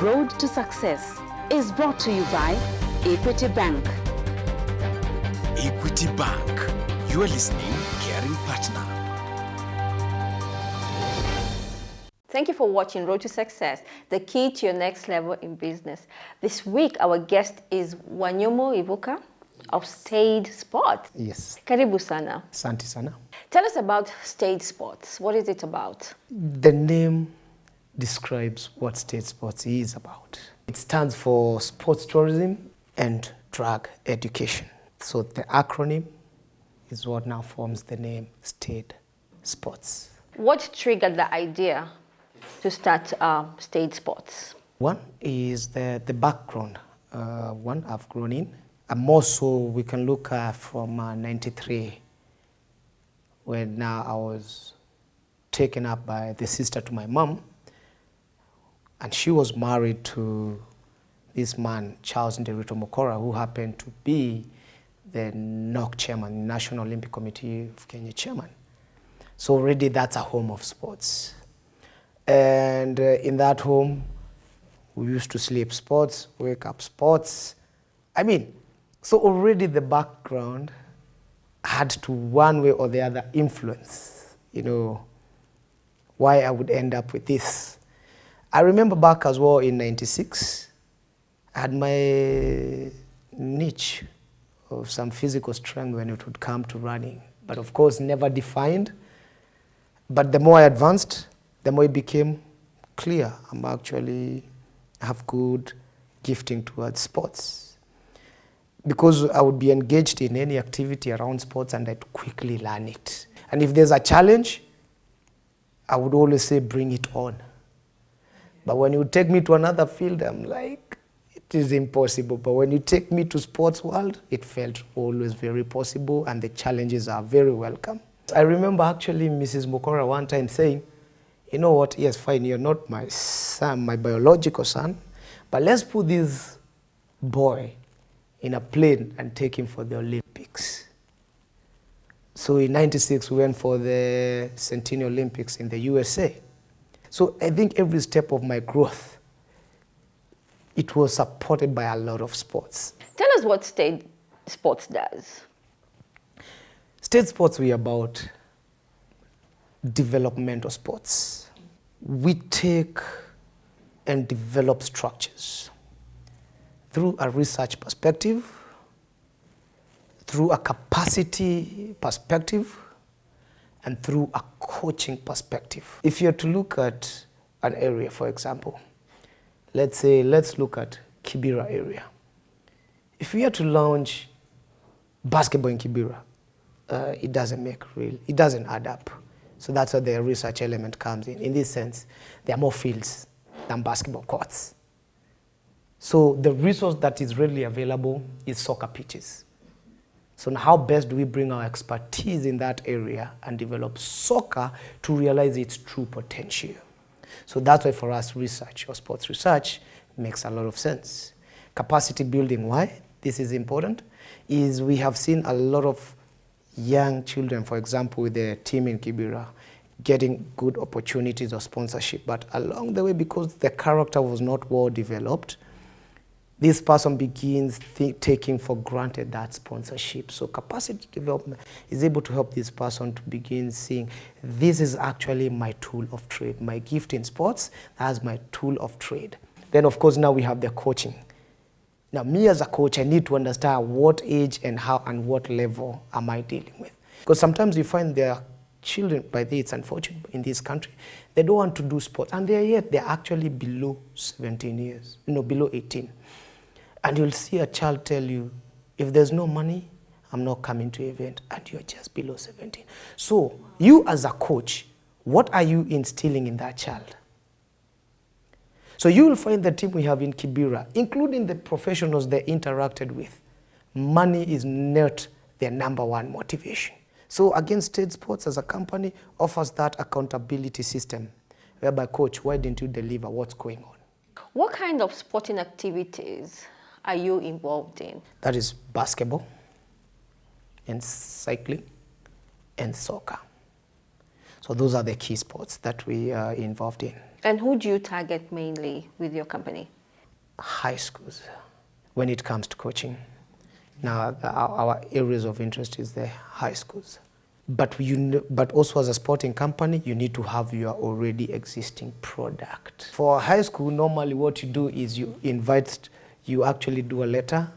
Road to Success is brought to you by Equity Bank. Equity Bank. You are listening, caring partner. Thank you for watching Road to Success, the key to your next level in business. This week, our guest is Wanyomo Ibuka of Stade Sports. Yes. Karibu sana. Asante sana. Tell us about Stade Sports. What is it about? The name describes what Stade Sports is about. It stands for Sports Tourism and Drug Education. So the acronym is what now forms the name Stade Sports. What triggered the idea to start Stade Sports? One is the background. One I've grown in. And more so, we can look from 93, when I was taken up by the sister to my mom. And she was married to this man, Charles Nderito Mokora, who happened to be the NOC chairman, National Olympic Committee of Kenya chairman. So already that's a home of sports. And in that home, we used to sleep sports, wake up sports. So already the background had to one way or the other influence, why I would end up with this. I remember back as well in 96, I had my niche of some physical strength when it would come to running, but of course never defined. But the more I advanced, the more it became clear I'm actually have good gifting towards sports, because I would be engaged in any activity around sports and I'd quickly learn it. And if there's a challenge, I would always say, bring it on. But when you take me to another field, I'm like, it is impossible. But when you take me to sports world, it felt always very possible, and the challenges are very welcome. I remember actually Mrs. Mokora one time saying, you know what, yes, fine, you're not my son, my biological son, but let's put this boy in a plane and take him for the Olympics. So in 96, we went for the Centennial Olympics in the USA. So I think every step of my growth, it was supported by a lot of sports. Tell us what Stade Sports does. Stade Sports, we are about developmental sports. We take and develop structures through a research perspective, through a capacity perspective, and through a coaching perspective. If you're to look at an area, for example, let's look at Kibera area. If we are to launch basketball in Kibera, it doesn't add up. So that's where the research element comes in. In this sense, there are more fields than basketball courts. So the resource that is readily available is soccer pitches. So now how best do we bring our expertise in that area and develop soccer to realize its true potential? So that's why for us research or sports research makes a lot of sense. Capacity building, why this is important, is we have seen a lot of young children, for example, with the team in Kibera, getting good opportunities of sponsorship. But along the way, because the character was not well developed, this person begins taking for granted that sponsorship. So capacity development is able to help this person to begin seeing, this is actually my tool of trade. My gift in sports, that's my tool of trade. Then of course now we have the coaching. Now me as a coach, I need to understand what age and how and what level am I dealing with. Because sometimes you find there are children, by this it's unfortunate in this country, they don't want to do sports, and they're actually below 17 years, below 18. And you'll see a child tell you, if there's no money, I'm not coming to the event, and you're just below 17. So you as a coach, what are you instilling in that child? So you will find the team we have in Kibera, including the professionals they interacted with, money is not their number one motivation. So again, Stade Sports as a company offers that accountability system, whereby, coach, why didn't you deliver? What's going on? What kind of sporting activities are you involved in? That is basketball and cycling and soccer. So those are the key sports that we are involved in. And who do you target mainly with your company? High schools when it comes to coaching. Now, our areas of interest is the high schools. But but also as a sporting company, you need to have your already existing product. For high school, normally what you do is you actually do a letter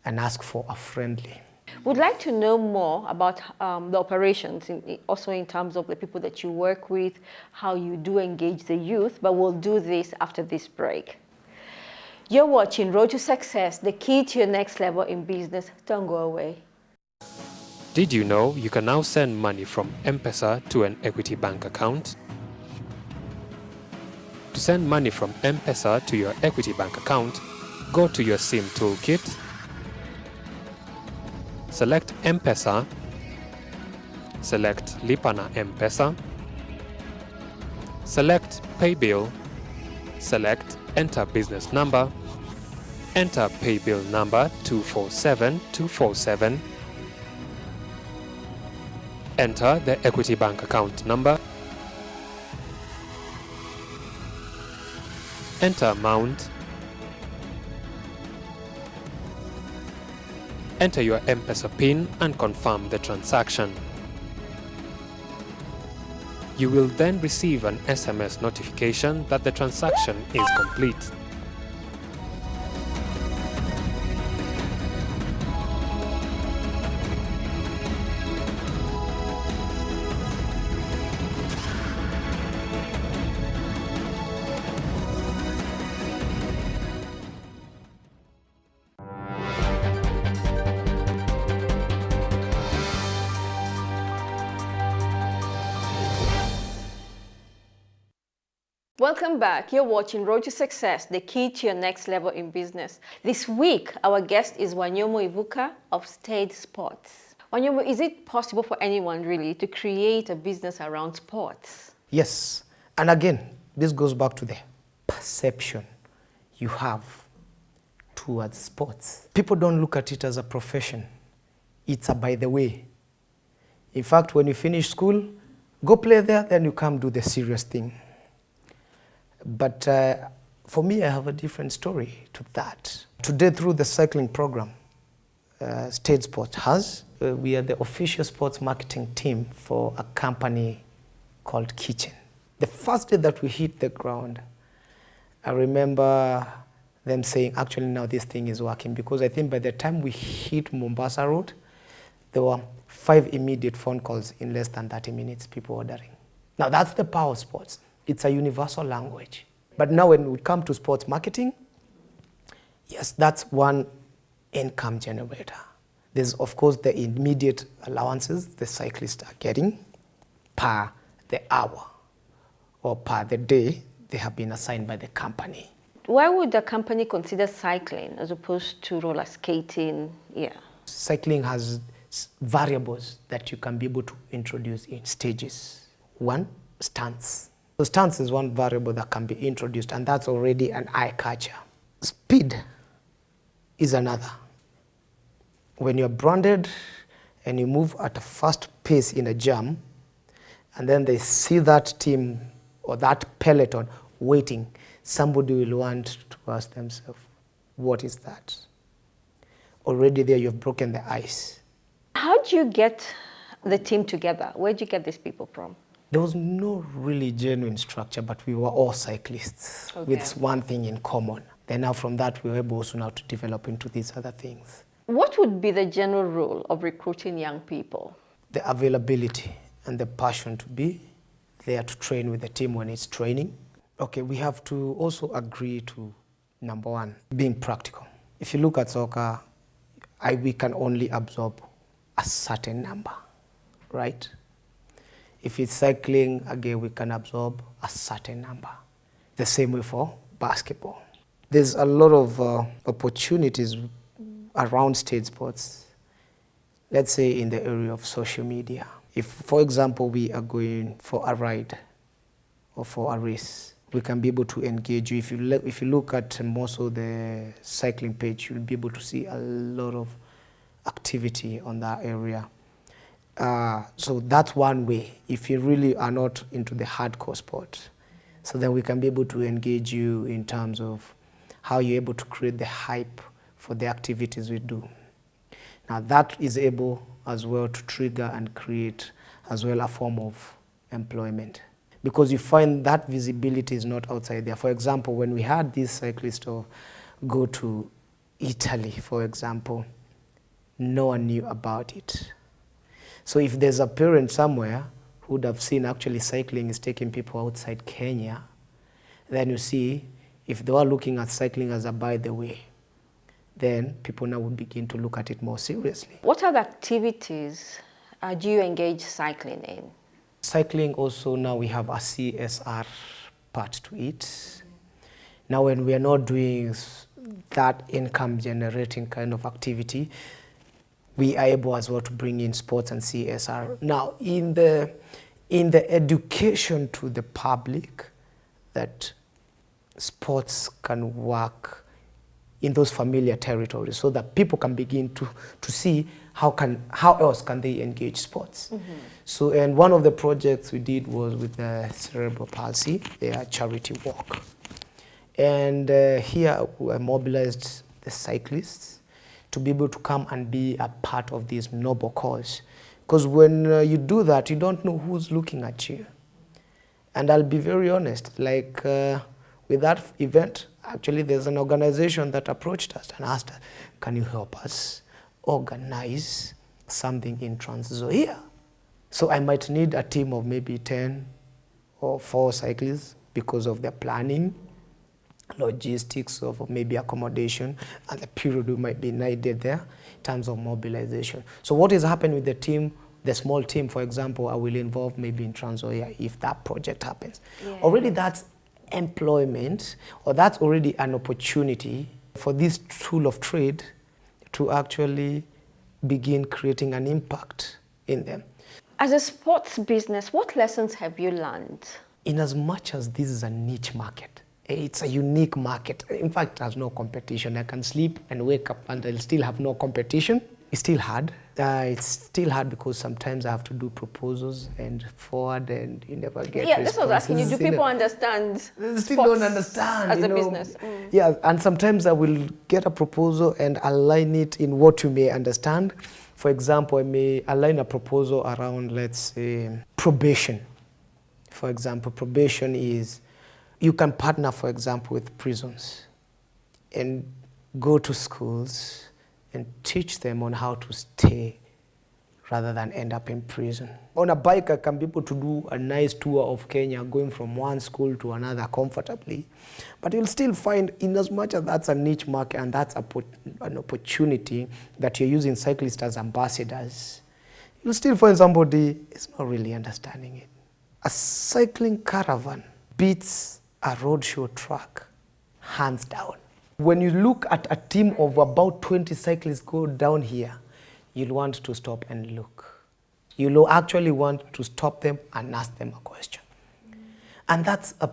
and ask for a friendly. Would like to know more about the operations, also in terms of the people that you work with, how you do engage the youth, but we'll do this after this break. You're watching Road to Success, the key to your next level in business. Don't go away. Did you know you can now send money from M-Pesa to an Equity Bank account? To send money from M-Pesa to your Equity Bank account, go to your SIM toolkit, select M-Pesa, select Lipa na M-Pesa, select Pay Bill, select Enter Business Number, enter Pay Bill number 247247, enter the Equity Bank account number, enter amount, enter your M-Pesa PIN and confirm the transaction. You will then receive an SMS notification that the transaction is complete. Welcome back. You're watching Road to Success, the key to your next level in business. This week, our guest is Wanyomo Ivuka of Stade Sports. Wanyomo, is it possible for anyone really to create a business around sports? Yes. And again, this goes back to the perception you have towards sports. People don't look at it as a profession. It's a by the way. In fact, when you finish school, go play there, then you come do the serious thing. But for me, I have a different story to that. Today, through the cycling program, Stade Sports has, we are the official sports marketing team for a company called Kitchen. The first day that we hit the ground, I remember them saying, actually now this thing is working, because I think by the time we hit Mombasa Road, there were 5 immediate phone calls in less than 30 minutes, people ordering. Now that's the power of sports. It's a universal language. But now when we come to sports marketing, yes, that's one income generator. There's, of course, the immediate allowances the cyclists are getting per the hour or per the day they have been assigned by the company. Why would the company consider cycling as opposed to roller skating? Yeah. Cycling has variables that you can be able to introduce in stages. One, stance. So stance is one variable that can be introduced, and that's already an eye catcher. Speed is another. When you're branded and you move at a fast pace in a jam, and then they see that team or that peloton waiting, somebody will want to ask themselves, what is that? Already there you've broken the ice. How do you get the team together? Where do you get these people from? There was no really genuine structure, but we were all cyclists with one thing in common. Then now from that, we were able also now to develop into these other things. What would be the general rule of recruiting young people? The availability and the passion to be there to train with the team when it's training. Okay, we have to also agree to, number one, being practical. If you look at soccer, we can only absorb a certain number, right? If it's cycling, again, we can absorb a certain number. The same way for basketball. There's a lot of opportunities around Stade Sports, let's say in the area of social media. If, for example, we are going for a ride or for a race, we can be able to engage you. If you look at most of the cycling page, you'll be able to see a lot of activity on that area. So that's one way, if you really are not into the hardcore sport. So then we can be able to engage you in terms of how you're able to create the hype for the activities we do. Now that is able as well to trigger and create as well a form of employment, because you find that visibility is not outside there. For example, when we had this cyclist go to Italy, for example, no one knew about it. So if there's a parent somewhere who would have seen actually cycling is taking people outside Kenya, then you see, if they were looking at cycling as a by the way, then people now would begin to look at it more seriously. What other activities do you engage cycling in? Cycling also, now we have a CSR part to it. Now when we are not doing that income generating kind of activity, we are able as well to bring in sports and CSR. Now in the education to the public that sports can work in those familiar territories, so that people can begin to see how else can they engage sports. So, and one of the projects we did was with the cerebral palsy, their charity walk. And here we mobilized the cyclists to be able to come and be a part of this noble cause. Because when you do that, you don't know who's looking at you. And I'll be very honest, like with that event, actually there's an organization that approached us and asked us, can you help us organize something in Trans Nzoia? So I might need a team of maybe 10 or 4 cyclists because of the planning, logistics of maybe accommodation, and the period we might be needed there in terms of mobilization. So what is happening with the team, the small team, for example, I will involve maybe in Trans Nzoia if that project happens. Yeah. Already that's employment, or that's already an opportunity for this tool of trade to actually begin creating an impact in them. As a sports business, what lessons have you learned? In as much as this is a niche market, it's a unique market. In fact, it has no competition. I can sleep and wake up and I'll still have no competition. It's still hard. It's still hard because sometimes I have to do proposals and forward and you never get responses. This was asking you, do people understand? They still don't understand. As a business. Yeah, and sometimes I will get a proposal and align it in what you may understand. For example, I may align a proposal around, let's say, probation. For example, probation is, you can partner, for example, with prisons and go to schools and teach them on how to stay rather than end up in prison. On a bike, I can be able to do a nice tour of Kenya, going from one school to another comfortably. But you'll still find, in as much as that's a niche market and that's an opportunity that you're using cyclists as ambassadors, you'll still find somebody is not really understanding it. A cycling caravan beats a roadshow truck, hands down. When you look at a team of about 20 cyclists go down here, you'll want to stop and look. You'll actually want to stop them and ask them a question. And that's a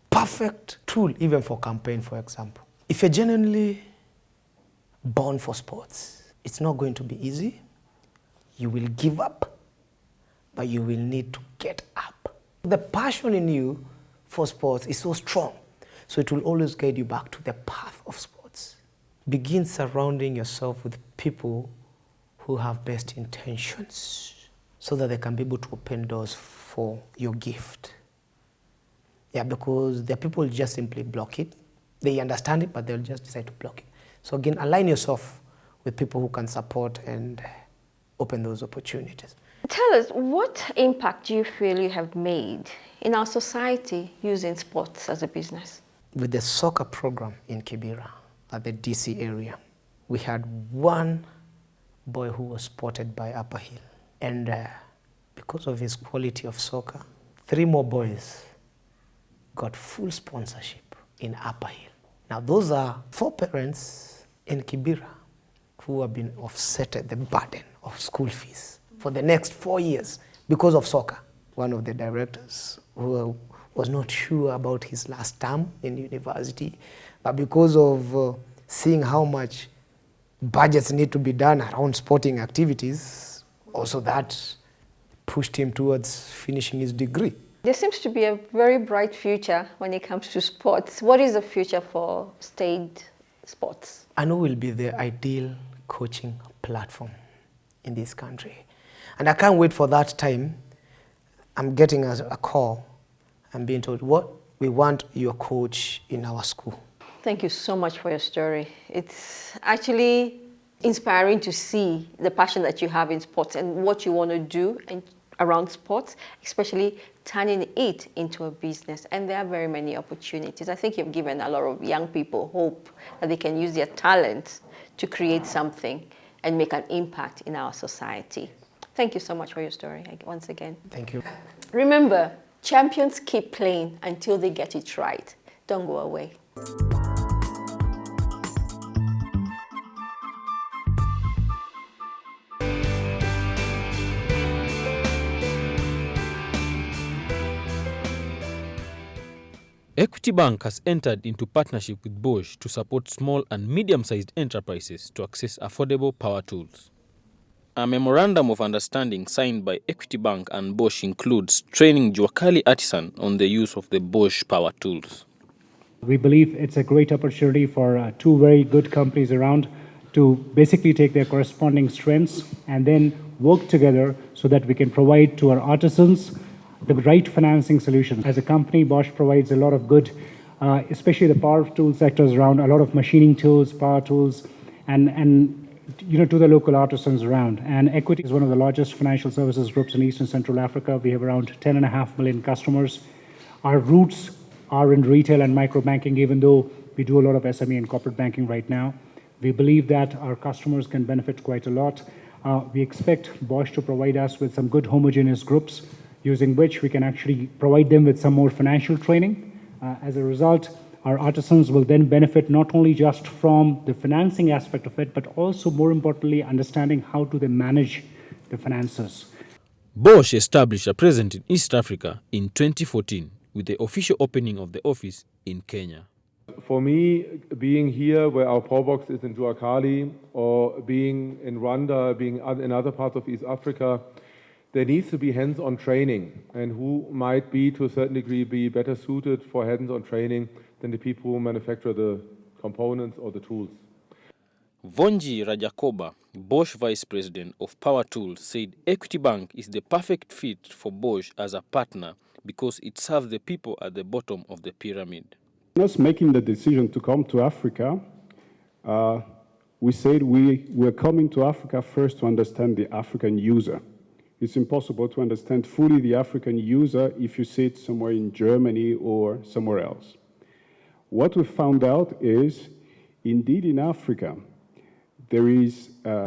perfect tool even for campaign, for example. If you're genuinely born for sports, it's not going to be easy. You will give up, but you will need to get up. The passion in you for sports is so strong, so it will always guide you back to the path of sports. Begin surrounding yourself with people who have best intentions so that they can be able to open doors for your gift. Yeah, because there are people who just simply block it. They understand it, but they'll just decide to block it. So again, align yourself with people who can support and open those opportunities. Tell us, what impact do you feel you have made in our society using sports as a business? With the soccer program in Kibera at the DC area, we had one boy who was spotted by Upper Hill. And because of his quality of soccer, 3 more boys got full sponsorship in Upper Hill. Now those are 4 parents in Kibera who have been offsetted the burden of school fees for the next 4 years because of soccer. One of the directors who was not sure about his last term in university, but because of seeing how much budgets need to be done around sporting activities, also that pushed him towards finishing his degree. There seems to be a very bright future when it comes to sports. What is the future for Stade Sports? I know will be the ideal coaching platform in this country. And I can't wait for that time. I'm getting a call. I'm being told, what? We want your coach in our school. Thank you so much for your story. It's actually inspiring to see the passion that you have in sports and what you want to do around sports, especially turning it into a business. And there are very many opportunities. I think you've given a lot of young people hope that they can use their talents to create something and make an impact in our society. Thank you so much for your story once again. Thank you. Remember, champions keep playing until they get it right. Don't go away. Equity Bank has entered into partnership with Bosch to support small and medium-sized enterprises to access affordable power tools. A memorandum of understanding signed by Equity Bank and Bosch includes training Juakali artisan on the use of the Bosch power tools. We believe it's a great opportunity for two very good companies around to basically take their corresponding strengths and then work together so that we can provide to our artisans the right financing solutions. As a company, Bosch provides a lot of good, especially the power tool sectors around, a lot of machining tools, power tools, and to the local artisans around. And Equity is one of the largest financial services groups in East and Central Africa. We have around 10.5 million customers. Our roots are in retail and micro banking, even though we do a lot of SME and corporate banking right now. We believe that our customers can benefit quite a lot. We expect Bosch to provide us with some good homogeneous groups, using which we can actually provide them with some more financial training. As a result, our artisans will then benefit not only just from the financing aspect of it, but also more importantly, understanding how do they manage the finances. Bosch established a presence in East Africa in 2014 with the official opening of the office in Kenya. For me, being here where our Pro Box is in Juakali, or being in Rwanda, being in other parts of East Africa, there needs to be hands-on training, and who might be, to a certain degree, be better suited for hands-on training than the people who manufacture the components or the tools. Vonji Rajakoba, Bosch Vice President of Power Tools, said Equity Bank is the perfect fit for Bosch as a partner because it serves the people at the bottom of the pyramid. Us making the decision to come to Africa, we said we're coming to Africa first to understand the African user. It's impossible to understand fully the African user if you sit somewhere in Germany or somewhere else. What we found out is, indeed in Africa, there is